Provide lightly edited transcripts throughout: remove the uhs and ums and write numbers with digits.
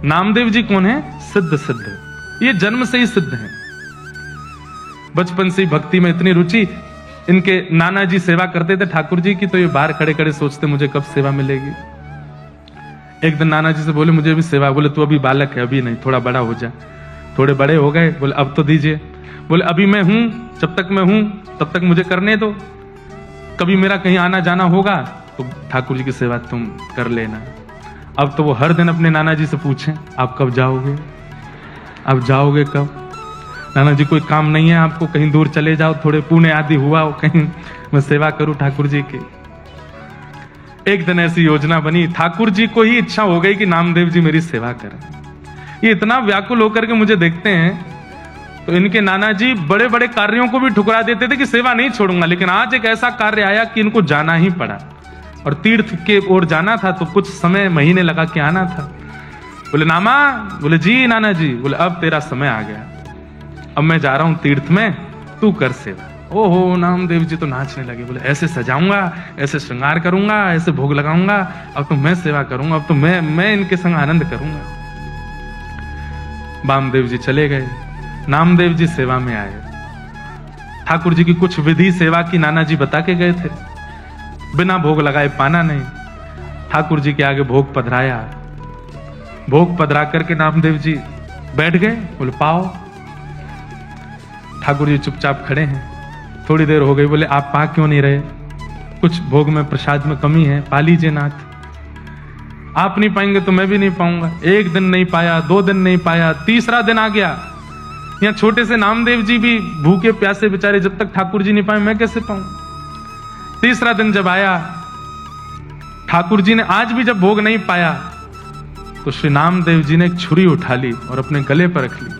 नामदेव जी कौन है? सिद्ध सिद्ध, ये जन्म से ही सिद्ध हैं। बचपन से ही भक्ति में इतनी रुचि, इनके नाना जी सेवा करते थे ठाकुर जी की, तो ये बाहर खड़े खड़े सोचते मुझे कब सेवा मिलेगी। एक दिन नाना जी से बोले मुझे भी सेवा, बोले तू अभी बालक है, अभी नहीं, थोड़ा बड़ा हो जा। थोड़े बड़े हो गए, बोले अब तो दीजिए। बोले अभी मैं हूं, जब तक मैं हूं तब तक मुझे करने दो, कभी मेरा कहीं आना जाना होगा तो ठाकुर जी की सेवा तुम कर लेना। अब तो वो हर दिन अपने नाना जी से पूछें आप कब जाओगे, आप जाओगे कब? नाना जी कोई काम नहीं है आपको, कहीं दूर चले जाओ, थोड़े पुण्य आदि हुआ हो कहीं, मैं सेवा करूं ठाकुर जी की। एक दिन ऐसी योजना बनी, ठाकुर जी को ही इच्छा हो गई कि नामदेव जी मेरी सेवा करें। ये इतना व्याकुल होकर के मुझे देखते हैं, तो इनके नाना जी बड़े बड़े कार्यों को भी ठुकरा देते थे कि सेवा नहीं छोड़ूंगा, लेकिन आज एक ऐसा कार्य आया कि इनको जाना ही पड़ा, और तीर्थ के ओर जाना था, तो कुछ समय महीने लगा के आना था। बोले नामा, बोले जी नाना जी, बोले अब तेरा समय आ गया, अब मैं जा रहा हूं तीर्थ में, तू कर सेवा। ओहो, नामदेव जी तो नाचने लगे, बोले ऐसे सजाऊंगा, ऐसे श्रृंगार करूंगा, ऐसे भोग लगाऊंगा, अब तो मैं सेवा करूंगा, अब तो मैं इनके संग आनंद करूंगा। वामदेव जी चले गए, नामदेव जी सेवा में आए। ठाकुर जी की कुछ विधि सेवा की नाना जी बता के गए थे, बिना भोग लगाए पाना नहीं। ठाकुर जी के आगे भोग पधराया, भोग पधरा करके नामदेव जी बैठ गए, बोले पाओ। ठाकुर जी चुपचाप खड़े हैं, थोड़ी देर हो गई, बोले आप पा क्यों नहीं रहे, कुछ भोग में प्रसाद में कमी है, पा लीजिए नाथ। आप नहीं पाएंगे तो मैं भी नहीं पाऊंगा। एक दिन नहीं पाया, 2 दिन नहीं पाया, तीसरा दिन आ गया। यहाँ छोटे से नामदेव जी भी भूखे प्यासे बेचारे, जब तक ठाकुर जी नहीं पाए मैं कैसे पाऊं। तीसरा दिन जब आया, ठाकुर जी ने आज भी जब भोग नहीं पाया, तो श्री नामदेव जी ने एक छुरी उठा ली और अपने गले पर रख ली।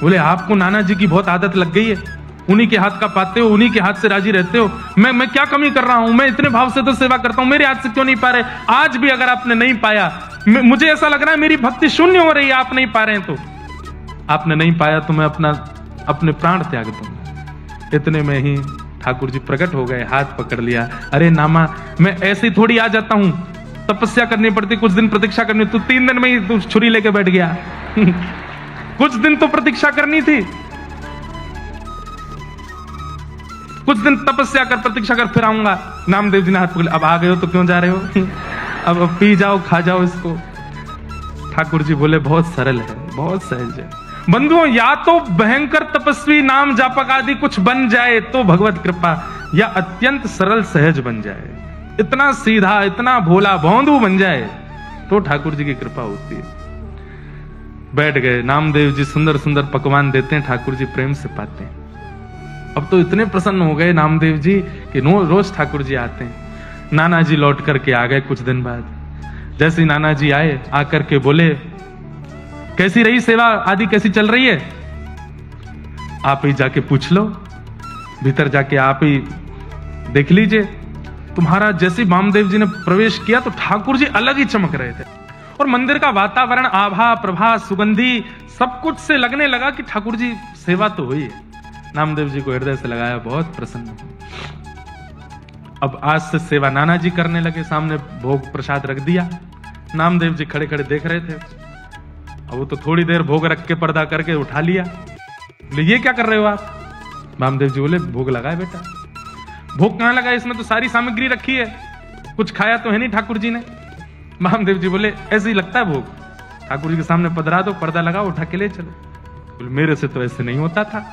बोले आपको नाना जी की बहुत आदत लग गई है, उन्हीं के हाथ का पाते हो, उन्हीं के हाथ से राजी रहते हो, मैं क्या कमी कर रहा हूं, मैं इतने भाव से तो सेवा करता हूं, मेरे हाथ से क्यों नहीं पा रहे? आज भी अगर आपने नहीं पाया, मुझे ऐसा लग रहा है मेरी भक्ति शून्य हो रही है, आप नहीं पा रहे हैं, तो आपने नहीं पाया तो मैं अपने प्राण त्याग दूंगा। इतने में ही ठाकुर जी प्रकट हो गए, हाथ पकड़ लिया। अरे नामा, मैं ऐसे ही थोड़ी आ जाता हूं, तपस्या करनी पड़ती, कुछ दिन प्रतीक्षा करनी, तू 3 दिन में ही तू छुरी लेके बैठ गया। कुछ दिन तो प्रतीक्षा करनी थी, कुछ दिन तपस्या कर, प्रतीक्षा कर, फिर आऊंगा। नामदेव जी ने हाथ पकड़, अब आ गए हो तो क्यों जा रहे हो? अब पी जाओ, खा जाओ इसको। ठाकुर जी बोले बहुत सरल है, बहुत सहज है। बंधुओं, या तो भयंकर तपस्वी नाम जापक आदि कुछ बन जाए तो भगवत कृपा, या अत्यंत सरल सहज बन जाए, इतना सीधा, इतना भोला भौंदू बन जाए तो ठाकुर जी की कृपा होती है। बैठ गए, नामदेव जी सुंदर सुंदर पकवान देते हैं, ठाकुर जी प्रेम से पाते हैं। अब तो इतने प्रसन्न हो गए नामदेव जी कि रोज ठाकुर जी आते हैं। नाना जी लौट करके आ गए कुछ दिन बाद। जैसे ही नाना जी आए, आकर के बोले कैसी रही सेवा आदि, कैसी चल रही है? आप ही जाके पूछ लो, भीतर जाके आप ही देख लीजिए। तुम्हारा जैसे वामदेव जी ने प्रवेश किया तो ठाकुर जी अलग ही चमक रहे थे, और मंदिर का वातावरण, आभा, प्रभा, सुगंधी सब कुछ से लगने लगा कि ठाकुर जी सेवा तो हुई है। नामदेव जी को हृदय से लगाया, बहुत प्रसन्न हुए। अब आज से सेवा नाना जी करने लगे, सामने भोग प्रसाद रख दिया, नामदेव जी खड़े खड़े देख रहे थे। अब वो तो थोड़ी देर भोग रख के पर्दा करके उठा लिया। बोले ये क्या कर रहे हो आप? वामदेव जी बोले भोग लगाए बेटा। भोग कहां लगा, इसमें तो सारी सामग्री रखी है, कुछ खाया तो है नहीं ठाकुर जी ने। वामदेव जी बोले ऐसे ही लगता है भोग, ठाकुर जी के सामने पधरा दो, पर्दा लगाओ, उठा के ले चलो। बोले मेरे से तो ऐसे नहीं होता था,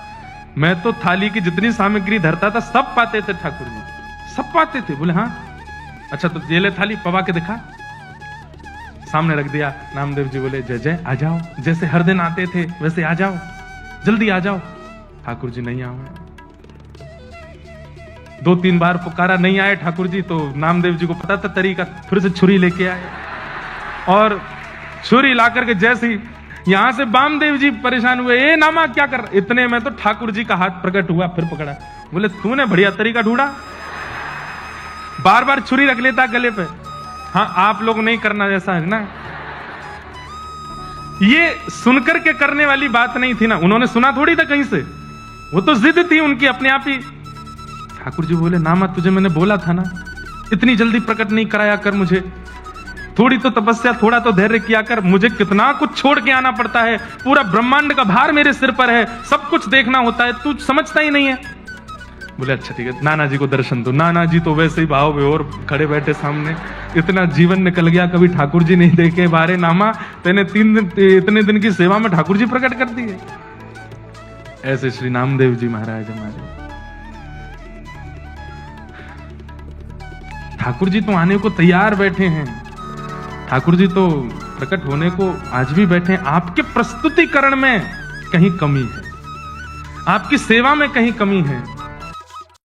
मैं तो थाली की जितनी सामग्री धरता था सब पाते थे ठाकुर जी, सब पाते थे। बोले हाँ, अच्छा तो ये ले थाली, पवा के दिखा। सामने रख दिया। नामदेव जी बोले जय जय, आ जाओ, जैसे हर दिन आते थे वैसे आ जाओ, जल्दी आ जाओ। ठाकुर जी नहीं आए। 2-3 बार पुकारा, नहीं आए ठाकुर जी, तो नामदेव जी को पता था तरीका, फिर से छुरी लेके आए, और छुरी ला करके जैसी यहां से वामदेव जी परेशान हुए, ए नामा क्या कर। इतने में तो ठाकुर जी का हाथ प्रकट हुआ, फिर पकड़ा। बोले तूने बढ़िया तरीका ढूंढा, बार बार छुरी रख लेता गले पे। हाँ, आप लोग नहीं करना ऐसा है ना। ये सुनकर के करने वाली बात नहीं थी ना, उन्होंने सुना थोड़ी था कहीं से, वो तो जिद थी उनकी अपने आप ही। ठाकुर जी बोले नामा तुझे मैंने बोला था ना, इतनी जल्दी प्रकट नहीं कराया कर मुझे। थोड़ी तो तपस्या, थोड़ा तो धैर्य किया कर। मुझे कितना कुछ छोड़ के आना पड़ता है, पूरा ब्रह्मांड का भार मेरे सिर पर है, सब कुछ देखना होता है, तू समझता ही नहीं है। बोले अच्छा ठीक है, नाना जी को दर्शन दो। नाना जी तो वैसे ही भाव बेहोर खड़े बैठे सामने। इतना जीवन निकल गया, कभी ठाकुर जी नहीं देखे, बारे नामा तेने 3 दिन इतने दिन की सेवा में ठाकुर जी प्रकट कर दिए। ऐसे श्री नामदेव जी महाराज हमारे। ठाकुर जी तो आने को तैयार बैठे हैं, ठाकुर जी तो प्रकट होने को आज भी बैठे हैं। आपके प्रस्तुतिकरण में कहीं कमी है, आपकी सेवा में कहीं कमी है।